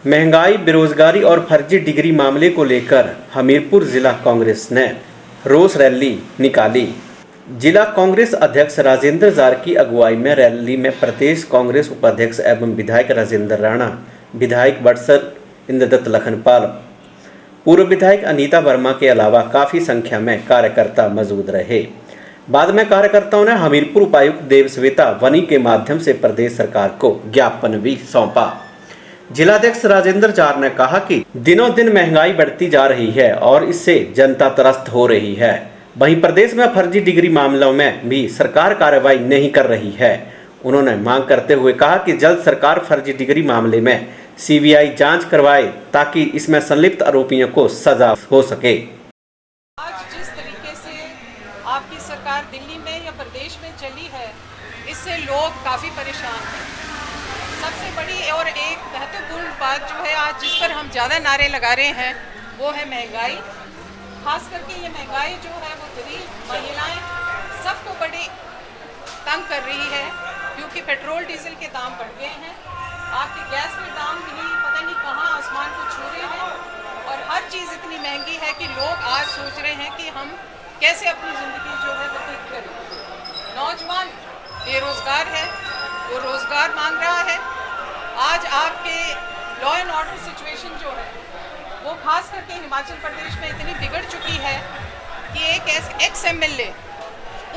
महंगाई, बेरोजगारी और फर्जी डिग्री मामले को लेकर हमीरपुर जिला कांग्रेस ने रोष रैली निकाली। जिला कांग्रेस अध्यक्ष राजेंद्र जार की अगुवाई में रैली में प्रदेश कांग्रेस उपाध्यक्ष एवं विधायक राजेंद्र राणा, विधायक बड़सर इंद्रदत्त लखनपाल, पूर्व विधायक अनीता वर्मा के अलावा काफ़ी संख्या में कार्यकर्ता मौजूद रहे। बाद में कार्यकर्ताओं ने हमीरपुर उपायुक्त देवस्वेता वनी के माध्यम से प्रदेश सरकार को ज्ञापन भी सौंपा। जिलाध्यक्ष राजेंद्र जार ने कहा कि दिनों दिन महंगाई बढ़ती जा रही है और इससे जनता त्रस्त हो रही है। वहीं प्रदेश में फर्जी डिग्री मामलों में भी सरकार कार्रवाई नहीं कर रही है। उन्होंने मांग करते हुए कहा कि जल्द सरकार फर्जी डिग्री मामले में सीबीआई जांच करवाए ताकि इसमें संलिप्त आरोपियों को सजा हो सके। आज जिस तरीके से आपकी सरकार दिल्ली में या प्रदेश में चली है, इससे लोग काफ़ी परेशान हैं। सबसे बड़ी और एक महत्वपूर्ण बात जो है आज जिस पर हम ज़्यादा नारे लगा रहे हैं वो है महंगाई। खास करके ये महंगाई जो है वो गरीब महिलाएं सबको बड़ी तंग कर रही है, क्योंकि पेट्रोल डीजल के दाम बढ़ गए हैं। आपके गैस के दाम भी पता नहीं कहाँ आसमान को छू रहे हैं और हर चीज़ इतनी महंगी है कि लोग आज सोच रहे हैं कि हम कैसे अपनी ज़िंदगी जो है वो ठीक करें। नौजवान बेरोज़गार है, वो रोज़गार मांग रहा है। आज आपके लॉ एंड ऑर्डर सिचुएशन जो है वो खास करके हिमाचल प्रदेश में इतनी बिगड़ चुकी है कि एक एक्स एमएलए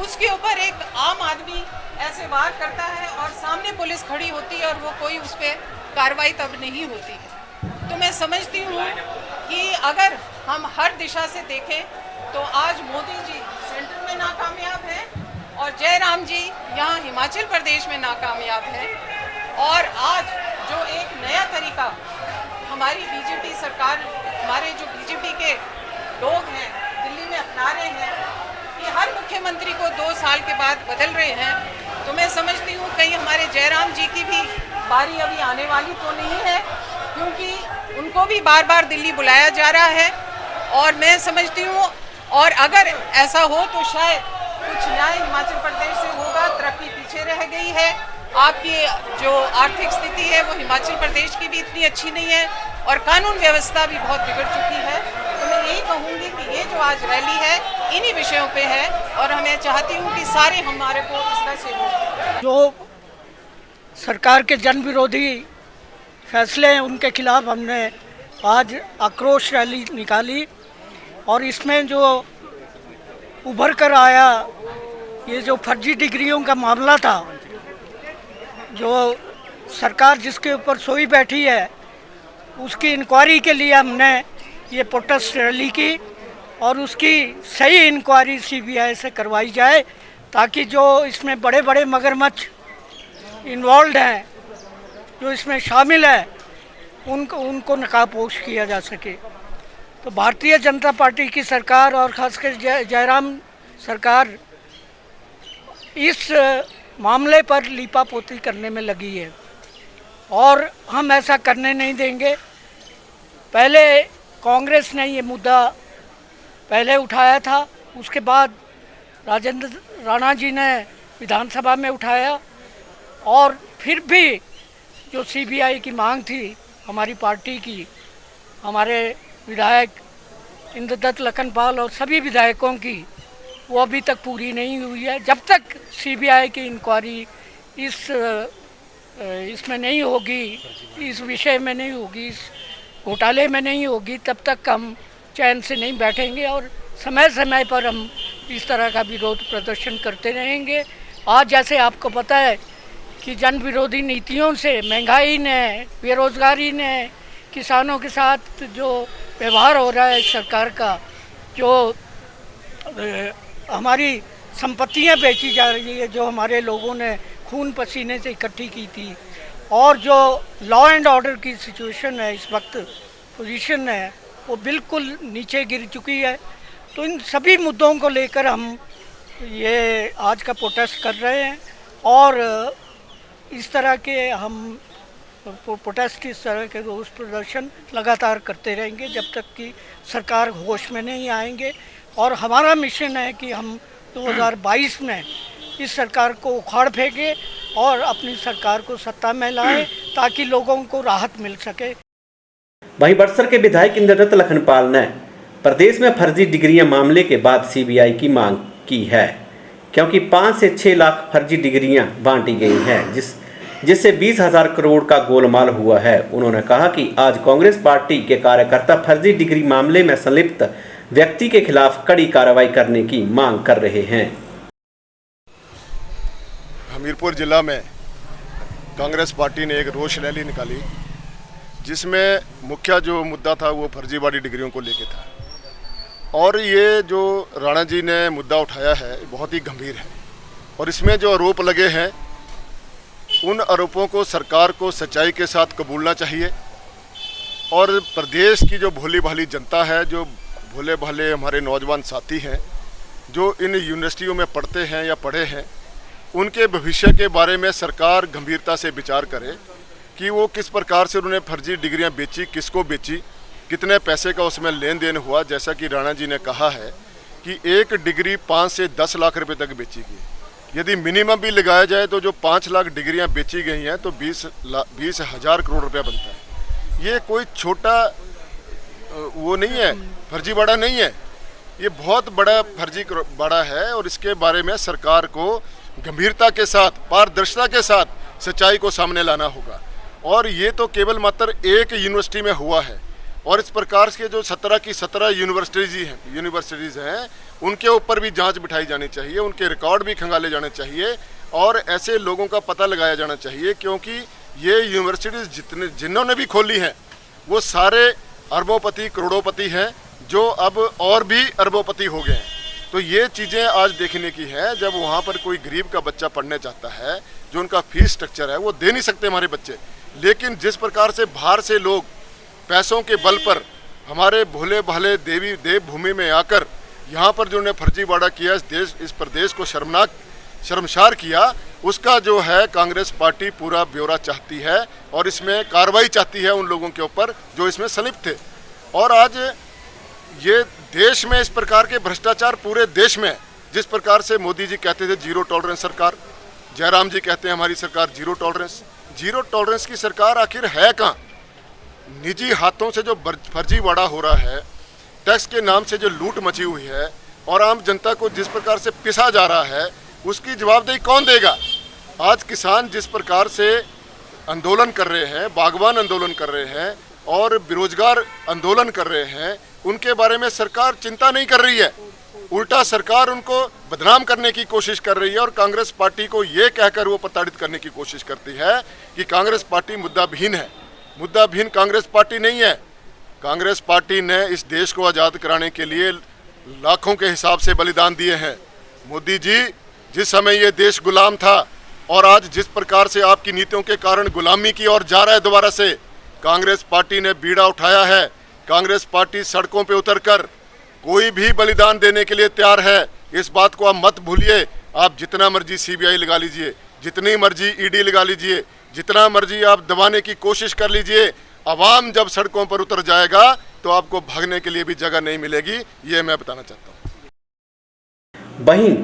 उसके ऊपर एक आम आदमी ऐसे वार करता है और सामने पुलिस खड़ी होती है और वो कोई उस पर कार्रवाई तब नहीं होती है। तो मैं समझती हूँ कि अगर हम हर दिशा से देखें तो आज मोदी जी सेंटर में नाकामयाब हैं और जयराम जी यहाँ हिमाचल प्रदेश में नाकामयाब हैं। और आज जो एक नया तरीका हमारी बीजेपी सरकार, हमारे जो बीजेपी के लोग हैं दिल्ली में अपना रहे हैं कि हर मुख्यमंत्री को 2 साल के बाद बदल रहे हैं, तो मैं समझती हूँ कहीं हमारे जयराम जी की भी बारी अभी आने वाली तो नहीं है, क्योंकि उनको भी बार बार दिल्ली बुलाया जा रहा है। और मैं समझती हूँ और अगर ऐसा हो तो शायद कुछ न्याय हिमाचल प्रदेश से होगा। तरक्की पीछे रह गई है, आपकी जो आर्थिक स्थिति है वो हिमाचल प्रदेश की भी इतनी अच्छी नहीं है और कानून व्यवस्था भी बहुत बिगड़ चुकी है। तो मैं यही कहूँगी कि ये जो आज रैली है इन्हीं विषयों पे है और मैं चाहती हूँ कि सारे हमारे को इसका सहयोग। जो सरकार के जन विरोधी फैसले हैं उनके खिलाफ हमने आज आक्रोश रैली निकाली और इसमें जो उभर कर आया ये जो फर्जी डिग्रियों का मामला था, जो सरकार जिसके ऊपर सोई बैठी है उसकी इंक्वायरी के लिए हमने ये प्रोटेस्ट रैली की और उसकी सही इंक्वायरी सीबीआई से करवाई जाए ताकि जो इसमें बड़े बड़े मगरमच्छ इन्वॉल्व हैं, जो इसमें शामिल है, उनको नकाबपोश किया जा सके। तो भारतीय जनता पार्टी की सरकार और ख़ासकर जयराम सरकार इस मामले पर लीपापोती करने में लगी है और हम ऐसा करने नहीं देंगे। पहले कांग्रेस ने ये मुद्दा पहले उठाया था, उसके बाद राजेंद्र राणा जी ने विधानसभा में उठाया और फिर भी जो सीबीआई की मांग थी हमारी पार्टी की, हमारे विधायक इंद्रदत्त लखनपाल और सभी विधायकों की, वो अभी तक पूरी नहीं हुई है। जब तक सीबीआई की इंक्वायरी इसमें नहीं होगी, इस विषय में नहीं होगी, इस घोटाले में नहीं होगी, तब तक हम चैन से नहीं बैठेंगे और समय समय पर हम इस तरह का विरोध प्रदर्शन करते रहेंगे। आज जैसे आपको पता है कि जन विरोधी नीतियों से, महंगाई ने, बेरोज़गारी ने, किसानों के साथ जो व्यवहार हो रहा है सरकार का, जो हमारी संपत्तियां बेची जा रही है, जो हमारे लोगों ने खून पसीने से इकट्ठी की थी, और जो लॉ एंड ऑर्डर की सिचुएशन है, इस वक्त पोजीशन है, वो बिल्कुल नीचे गिर चुकी है। तो इन सभी मुद्दों को लेकर हम ये आज का प्रोटेस्ट कर रहे हैं और इस तरह के हम प्रोटेस्ट, इस तरह के रोष प्रदर्शन लगातार करते रहेंगे जब तक कि सरकार होश में नहीं आएंगे। और हमारा मिशन है कि हम 2022 में इस सरकार को उखाड़ फेंके और अपनी सरकार को सत्ता में लाएं ताकि लोगों को राहत मिल सके। वहीं बड़सर के विधायक इंद्रदत्त लखनपाल ने प्रदेश में फर्जी डिग्रियां मामले के बाद सीबीआई की मांग की है, क्योंकि 5 से 6 लाख फर्जी डिग्रियां बांटी गई हैं, जिससे 20,000 करोड़ का गोलमाल हुआ है। उन्होंने कहा कि आज कांग्रेस पार्टी के कार्यकर्ता फर्जी डिग्री मामले में संलिप्त व्यक्ति के खिलाफ कड़ी कार्रवाई करने की मांग कर रहे हैं। हमीरपुर जिला में कांग्रेस पार्टी ने एक रोष रैली निकाली, जिसमें मुख्य जो मुद्दा था वो फर्जीवाड़ी डिग्रियों को लेके था। और ये जो राणा जी ने मुद्दा उठाया है बहुत ही गंभीर है, और इसमें जो आरोप लगे हैं उन आरोपों को सरकार को सच्चाई के साथ कबूलना चाहिए। और प्रदेश की जो भोली भाली जनता है, जो भोले भाले हमारे नौजवान साथी हैं जो इन यूनिवर्सिटियों में पढ़ते हैं या पढ़े हैं, उनके भविष्य के बारे में सरकार गंभीरता से विचार करे कि वो किस प्रकार से उन्होंने फर्जी डिग्रियां बेची, किसको बेची, कितने पैसे का उसमें लेन देन हुआ। जैसा कि राणा जी ने कहा है कि एक डिग्री 5 से 10 लाख रुपए तक बेची गई। यदि मिनिमम भी लगाया जाए तो जो 5 लाख डिग्रियां बेची गई हैं तो 20,000 करोड़ रुपया बनता है। ये कोई छोटा वो नहीं है, फर्जीवाड़ा नहीं है, ये बहुत बड़ा फर्जीवाड़ा है। और इसके बारे में सरकार को गंभीरता के साथ, पारदर्शिता के साथ सच्चाई को सामने लाना होगा। और ये तो केवल मात्र एक यूनिवर्सिटी में हुआ है, और इस प्रकार के जो 17 की 17 यूनिवर्सिटीज़ हैं उनके ऊपर भी जांच बिठाई जानी चाहिए, उनके रिकॉर्ड भी खंगाले जाने चाहिए, और ऐसे लोगों का पता लगाया जाना चाहिए। क्योंकि ये यूनिवर्सिटीज़ जिन्होंने भी खोली हैं वो सारे अरबोंपति करोड़ोंपति हैं, जो अब और भी अरबोंपति हो गए हैं। तो ये चीज़ें आज देखने की है। जब वहाँ पर कोई गरीब का बच्चा पढ़ने चाहता है, जो उनका फीस स्ट्रक्चर है वो दे नहीं सकते हमारे बच्चे, लेकिन जिस प्रकार से बाहर से लोग पैसों के बल पर हमारे भोले भाले देव भूमि में आकर यहाँ पर जो उन्होंने फर्जीवाड़ा किया, इस प्रदेश को शर्मसार किया, उसका जो है कांग्रेस पार्टी पूरा ब्यौरा चाहती है और इसमें कार्रवाई चाहती है उन लोगों के ऊपर जो इसमें संलिप्त थे। और आज ये देश में इस प्रकार के भ्रष्टाचार पूरे देश में, जिस प्रकार से मोदी जी कहते थे जीरो टॉलरेंस सरकार, जयराम जी कहते हैं हमारी सरकार जीरो टॉलरेंस की सरकार आखिर है कहाँ? निजी हाथों से जो फर्जीवाड़ा हो रहा है, टैक्स के नाम से जो लूट मची हुई है और आम जनता को जिस प्रकार से पिसा जा रहा है, उसकी जवाबदेही कौन देगा? आज किसान जिस प्रकार से आंदोलन कर रहे हैं, बागवान आंदोलन कर रहे हैं और बेरोजगार आंदोलन कर रहे हैं, उनके बारे में सरकार चिंता नहीं कर रही है। उल्टा सरकार उनको बदनाम करने की कोशिश कर रही है और कांग्रेस पार्टी को ये कहकर वो प्रताड़ित करने की कोशिश करती है कि कांग्रेस पार्टी मुद्दाविहीन है। मुद्दाविहीन कांग्रेस पार्टी नहीं है। कांग्रेस पार्टी ने इस देश को आज़ाद कराने के लिए लाखों के हिसाब से बलिदान दिए हैं। मोदी जी, जिस समय ये देश गुलाम था और आज जिस प्रकार से आपकी नीतियों के कारण गुलामी की ओर जा रहा है, दोबारा से कांग्रेस पार्टी ने बीड़ा उठाया है। कांग्रेस पार्टी सड़कों पे उतरकर कोई भी बलिदान देने के लिए तैयार है। इस बात को आप मत भूलिए। आप जितना मर्जी सीबीआई लगा लीजिए, जितनी मर्जी ईडी लगा लीजिए, जितना मर्जी आप दबाने की कोशिश कर लीजिए, अवाम जब सड़कों पर उतर जाएगा तो आपको भागने के लिए भी जगह नहीं मिलेगी। ये मैं बताना चाहता हूँ। वहीं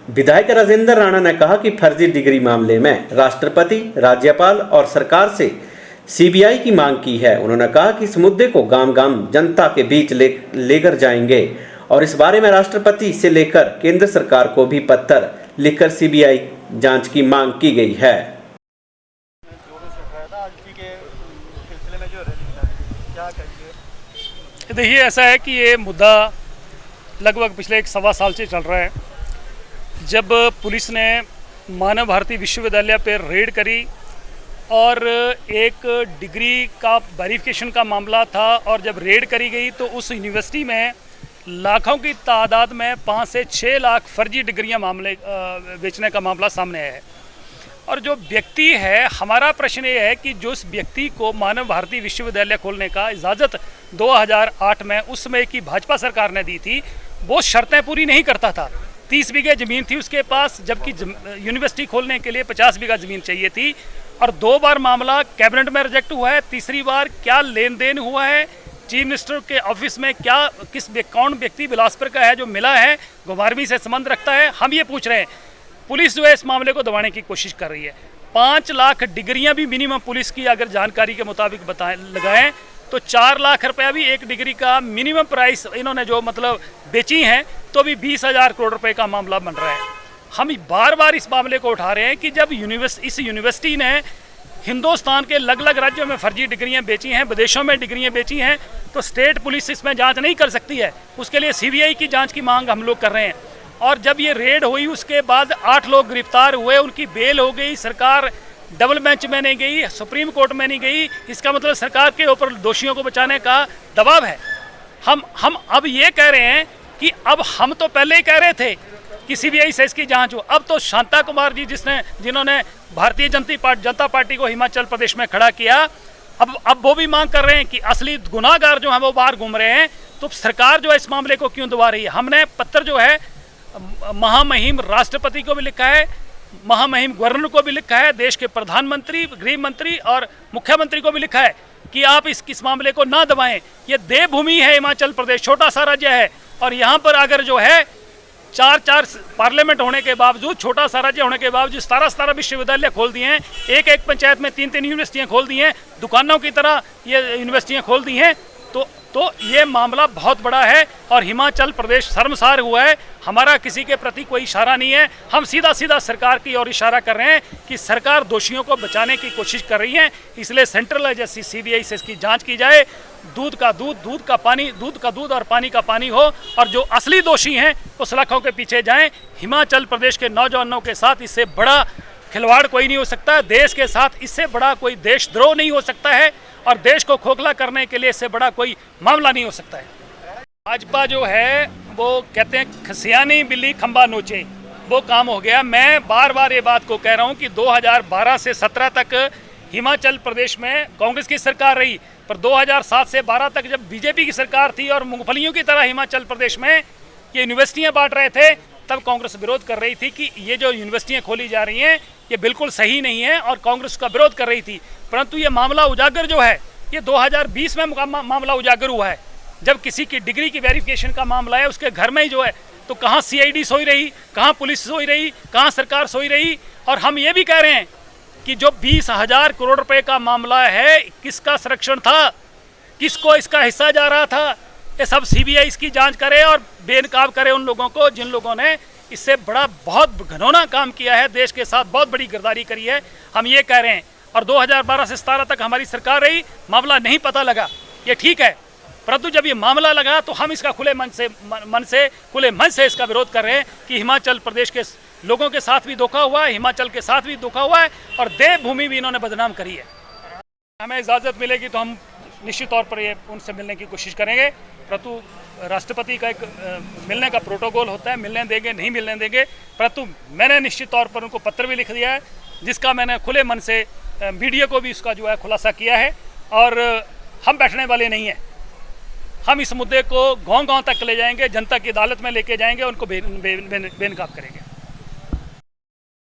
विधायक राजेंद्र राणा ने कहा कि फर्जी डिग्री मामले में राष्ट्रपति, राज्यपाल और सरकार से सीबीआई की मांग की है। उन्होंने कहा कि इस मुद्दे को गांव-गांव जनता के बीच लेकर जाएंगे और इस बारे में राष्ट्रपति से लेकर केंद्र सरकार को भी पत्र लिखकर सीबीआई जांच की मांग की गई है। देखिए, ऐसा है कि ये मुद्दा लगभग पिछले 1-1.25 साल से चल रहा है। जब पुलिस ने मानव भारती विश्वविद्यालय पर रेड करी और एक डिग्री का वेरिफिकेशन का मामला था, और जब रेड करी गई तो उस यूनिवर्सिटी में लाखों की तादाद में 5 से 6 लाख फर्जी डिग्रियां बेचने का मामला सामने आया है। और जो व्यक्ति है, हमारा प्रश्न ये है कि जो उस व्यक्ति को मानव भारती विश्वविद्यालय खोलने का इजाज़त 2008 में उस समय की भाजपा सरकार ने दी थी, वो शर्तें पूरी नहीं करता था। 30 बीघे ज़मीन थी उसके पास, जबकि यूनिवर्सिटी खोलने के लिए 50 बीघा ज़मीन चाहिए थी। और 2 बार मामला कैबिनेट में रिजेक्ट हुआ है। तीसरी बार क्या लेन देन हुआ है चीफ मिनिस्टर के ऑफिस में, क्या कौन व्यक्ति बिलासपुर का है जो मिला है, घुमारवी से संबंध रखता है, हम ये पूछ रहे हैं। पुलिस जो है इस मामले को दबाने की कोशिश कर रही है। 5 लाख डिग्रियां भी मिनिमम पुलिस की अगर जानकारी के मुताबिक लगाएं तो 4 लाख रुपया भी एक डिग्री का मिनिमम प्राइस इन्होंने जो मतलब बेची हैं, तो भी 20,000 करोड़ रुपए का मामला बन रहा है। हम बार बार इस मामले को उठा रहे हैं कि जब इस यूनिवर्सिटी ने हिंदुस्तान के अलग अलग राज्यों में फर्जी डिग्रियां बेची हैं, विदेशों में डिग्रियां बेची हैं, तो स्टेट पुलिस इसमें जांच नहीं कर सकती है। उसके लिए सीबीआई की जांच की मांग हम लोग कर रहे हैं। और जब ये रेड हुई उसके बाद 8 लोग गिरफ्तार हुए, उनकी बेल हो गई, सरकार डबल बेंच में नहीं गई, सुप्रीम कोर्ट में नहीं गई। इसका मतलब सरकार के ऊपर दोषियों को बचाने का दबाव है। हम अब ये कह रहे हैं कि अब हम तो पहले ही कह रहे थे कि सीबीआई से इसकी जांच हो। अब तो शांता कुमार जी जिन्होंने भारतीय जनता पार्टी को हिमाचल प्रदेश में खड़ा किया, अब वो भी मांग कर रहे हैं कि असली गुनाहगार जो हैं वो बाहर घूम रहे हैं, तो सरकार जो है इस मामले को क्यों दबा रही है। हमने पत्र जो है महामहिम राष्ट्रपति को भी लिखा है, महामहिम गवर्नर को भी लिखा है, देश के प्रधानमंत्री, गृह मंत्री और मुख्यमंत्री को भी लिखा है कि आप इस मामले को ना दबाएं। ये देवभूमि है हिमाचल प्रदेश, छोटा सा राज्य है, और यहाँ पर अगर जो है 4 पार्लियामेंट होने के बावजूद, छोटा सा राज्य होने के बावजूद 17 विश्वविद्यालय खोल दिए हैं, एक पंचायत में 3 यूनिवर्सिटियां खोल दी हैं, दुकानों की तरह ये यूनिवर्सिटियां खोल दी हैं, तो ये मामला बहुत बड़ा है और हिमाचल प्रदेश शर्मसार हुआ है। हमारा किसी के प्रति कोई इशारा नहीं है, हम सीधा सरकार की ओर इशारा कर रहे हैं कि सरकार दोषियों को बचाने की कोशिश कर रही है, इसलिए सेंट्रल एजेंसी सीबीआई से इसकी जांच की जाए। दूध का दूध और पानी का पानी हो, और जो असली दोषी हैं वो सलाखों के पीछे जाएं। हिमाचल प्रदेश के नौजवानों के साथ इससे बड़ा खिलवाड़ कोई नहीं हो सकता, देश के साथ इससे बड़ा कोई देशद्रोह नहीं हो सकता है, और देश को खोखला करने के लिए इससे बड़ा कोई मामला नहीं हो सकता है। भाजपा जो है वो कहते हैं खसियानी बिल्ली खंबा नोचे, वो काम हो गया। मैं बार ये बात को कह रहा हूँ कि 2012 से 17 तक हिमाचल प्रदेश में कांग्रेस की सरकार रही, पर 2007 से 12 तक जब बीजेपी की सरकार थी और मूंगफलियों की तरह हिमाचल प्रदेश में ये यूनिवर्सिटियाँ बांट रहे थे, तब कांग्रेस विरोध कर रही थी कि ये जो यूनिवर्सिटियाँ खोली जा रही हैं ये बिल्कुल सही नहीं है, और कांग्रेस का विरोध कर रही थी। परंतु ये मामला उजागर जो है ये 2020 में मामला उजागर हुआ है, जब किसी की डिग्री की वेरिफिकेशन का मामला है, उसके घर में ही जो है, तो कहाँ सीआईडी सोई रही, कहाँ पुलिस सोई रही, कहाँ सरकार सोई रही। और हम ये भी कह रहे हैं कि जो 20,000 करोड़ रुपए का मामला है, किसका संरक्षण था, किसको इसका हिस्सा जा रहा था, ये सब सीबीआई इसकी जांच करे और बेनकाब करे उन लोगों को जिन लोगों ने इससे बड़ा बहुत घिनौना काम किया है, देश के साथ बहुत बड़ी गद्दारी करी है। हम ये कह रहे हैं, और 2012 से 17 तक हमारी सरकार रही, मामला नहीं पता लगा, ये ठीक है, परंतु जब ये मामला लगा तो हम इसका खुले मन से इसका विरोध कर रहे हैं कि हिमाचल प्रदेश के लोगों के साथ भी धोखा हुआ है, हिमाचल के साथ भी धोखा हुआ है, और देवभूमि भी इन्होंने बदनाम करी है। हमें इजाज़त मिलेगी तो हम निश्चित तौर पर ये उनसे मिलने की कोशिश करेंगे, परंतु राष्ट्रपति का एक मिलने का प्रोटोकॉल होता है, मिलने देंगे नहीं मिलने देंगे। परंतु मैंने निश्चित तौर पर उनको पत्र भी लिख दिया है, जिसका मैंने खुले मन से मीडिया को भी उसका जो है खुलासा किया है, और हम बैठने वाले नहीं हैं। हम इस मुद्दे को गांव-गांव तक ले जाएंगे, जनता की अदालत में लेके जाएंगे, उनको बेनकाब करेंगे।